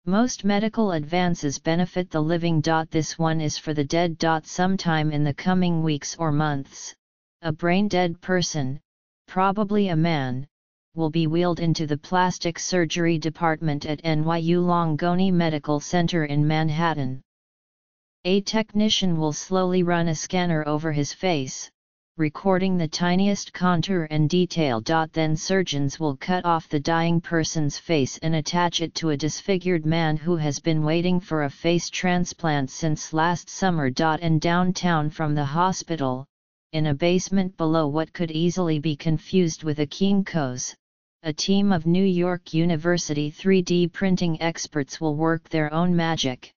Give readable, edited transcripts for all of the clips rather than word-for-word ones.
Most medical advances benefit the living. This one is for the dead. Sometime in the coming weeks or months, a brain-dead person, probably a man, will be wheeled into the plastic surgery department at NYU Langone Medical Center in Manhattan. A technician will slowly run a scanner over his face, recording the tiniest contour and detail. Then surgeons will cut off the dying person's face and attach it to a disfigured man who has been waiting for a face transplant since last summer. And downtown from the hospital, in a basement below what could easily be confused with a Kinko's, a team of New York University 3D printing experts will work their own magic.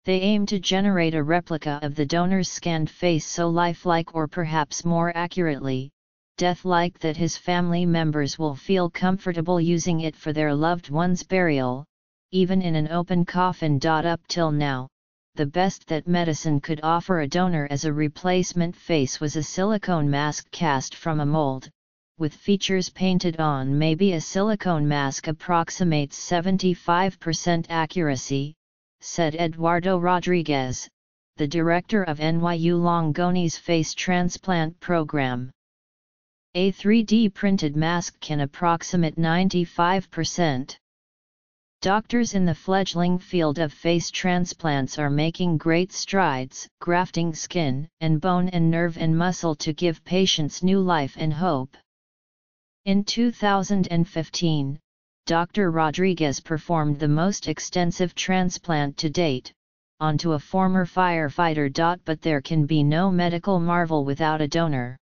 They aim to generate a replica of the donor's scanned face so lifelike, or perhaps more accurately, death-like, that his family members will feel comfortable using it for their loved one's burial, even in an open coffin. Up till now, the best that medicine could offer a donor as a replacement face was a silicone mask cast from a mold, with features painted on. Maybe a silicone mask approximates 75% accuracy, said Eduardo Rodriguez, the director of NYU Langone's face transplant program. A 3D printed mask can approximate 95%. Doctors in the fledgling field of face transplants are making great strides, grafting skin and bone and nerve and muscle to give patients new life and hope. In 2015, Dr. Rodriguez performed the most extensive transplant to date, onto a former firefighter. But there can be no medical marvel without a donor.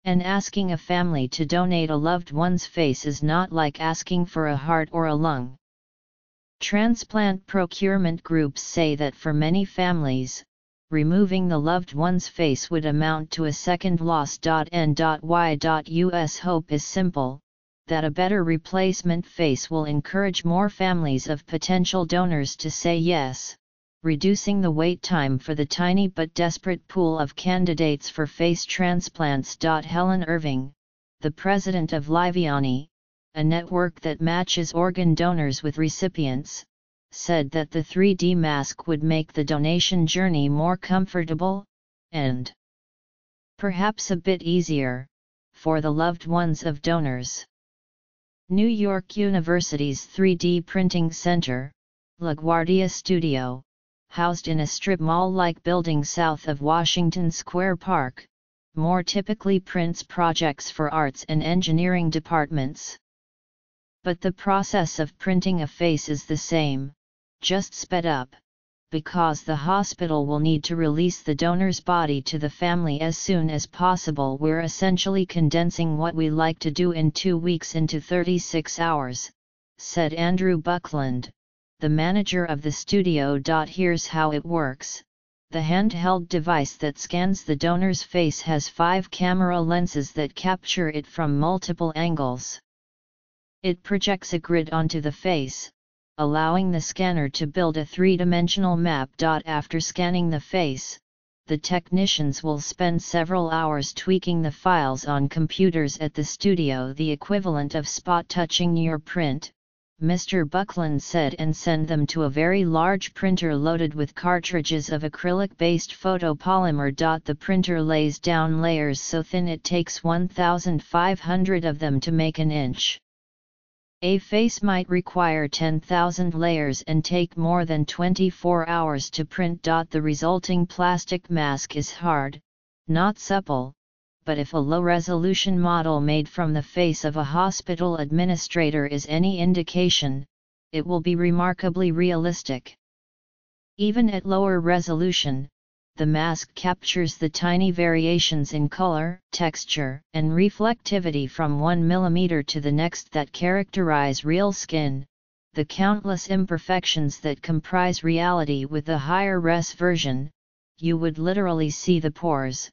And asking a family to donate a loved one's face is not like asking for a heart or a lung. Transplant procurement groups say that for many families, removing the loved one's face would amount to a second loss. N.Y.US hope is simple, that a better replacement face will encourage more families of potential donors to say yes, reducing the wait time for the tiny but desperate pool of candidates for face transplants. Helen Irving, the president of Lifelike, a network that matches organ donors with recipients, said that the 3D mask would make the donation journey more comfortable, and perhaps a bit easier, for the loved ones of donors. New York University's 3D printing center, LaGuardia Studio, housed in a strip mall-like building south of Washington Square Park, more typically prints projects for arts and engineering departments. But the process of printing a face is the same, just sped up, because the hospital will need to release the donor's body to the family as soon as possible. We're essentially condensing what we like to do in 2 weeks into 36 hours, said Andrew Buckland, the manager of the studio. Here's how it works. The handheld device that scans the donor's face has 5 camera lenses that capture it from multiple angles. It projects a grid onto the face, allowing the scanner to build a 3-dimensional map. After scanning the face, the technicians will spend several hours tweaking the files on computers at the studio, the equivalent of spot-touching your print, Mr. Buckland said, and send them to a very large printer loaded with cartridges of acrylic-based photopolymer. The printer lays down layers so thin it takes 1,500 of them to make an inch. A face might require 10,000 layers and take more than 24 hours to print. The resulting plastic mask is hard, not supple, but if a low-resolution model made from the face of a hospital administrator is any indication, it will be remarkably realistic. Even at lower resolution, the mask captures the tiny variations in color, texture, and reflectivity from 1 mm to the next that characterize real skin, the countless imperfections that comprise reality. With the higher res version, you would literally see the pores,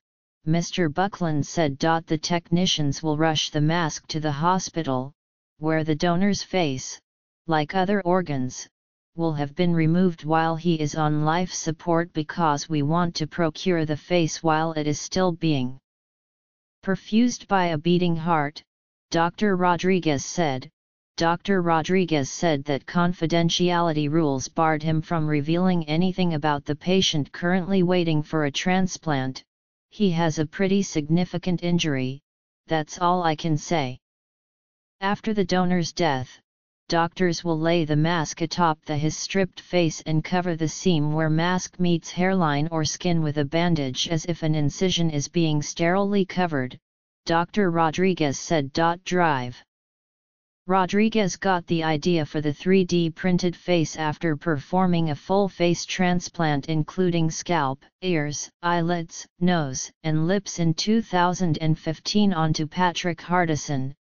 Mr. Buckland said. The technicians will rush the mask to the hospital, where the donor's face, like other organs, will have been removed while he is on life support, because we want to procure the face while it is still being perfused by a beating heart, Dr. Rodriguez said. Dr. Rodriguez said that confidentiality rules barred him from revealing anything about the patient currently waiting for a transplant. He has a pretty significant injury, that's all I can say. After the donor's death, doctors will lay the mask atop his stripped face and cover the seam where mask meets hairline or skin with a bandage as if an incision is being sterilely covered, Dr. Rodriguez said. Drive. Rodriguez got the idea for the 3D printed face after performing a full face transplant including scalp, ears, eyelids, nose, and lips in 2015 onto Patrick Hardison,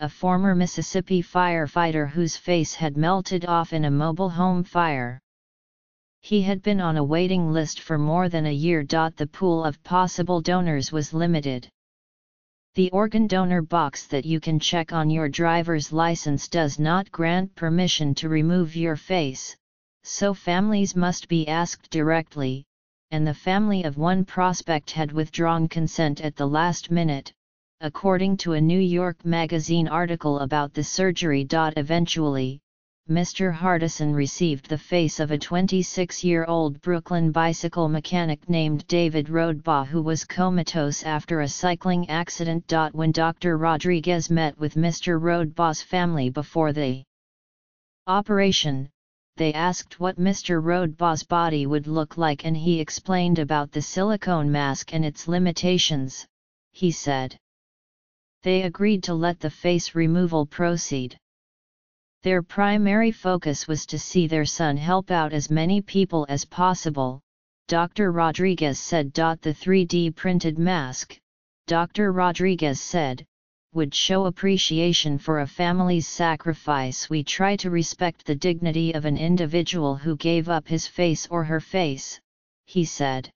a former Mississippi firefighter whose face had melted off in a mobile home fire. He had been on a waiting list for more than a year. The pool of possible donors was limited. The organ donor box that you can check on your driver's license does not grant permission to remove your face, so families must be asked directly, and the family of one prospect had withdrawn consent at the last minute, according to a New York Magazine article about the surgery. Eventually, Mr. Hardison received the face of a 26-year-old Brooklyn bicycle mechanic named David Rodebaugh who was comatose after a cycling accident. When Dr. Rodriguez met with Mr. Rodebaugh's family before the operation, they asked what Mr. Rodebaugh's body would look like and he explained about the silicone mask and its limitations, he said. They agreed to let the face removal proceed. Their primary focus was to see their son help out as many people as possible, Dr. Rodriguez said. The 3D printed mask, Dr. Rodriguez said, would show appreciation for a family's sacrifice. We try to respect the dignity of an individual who gave up his face or her face, he said.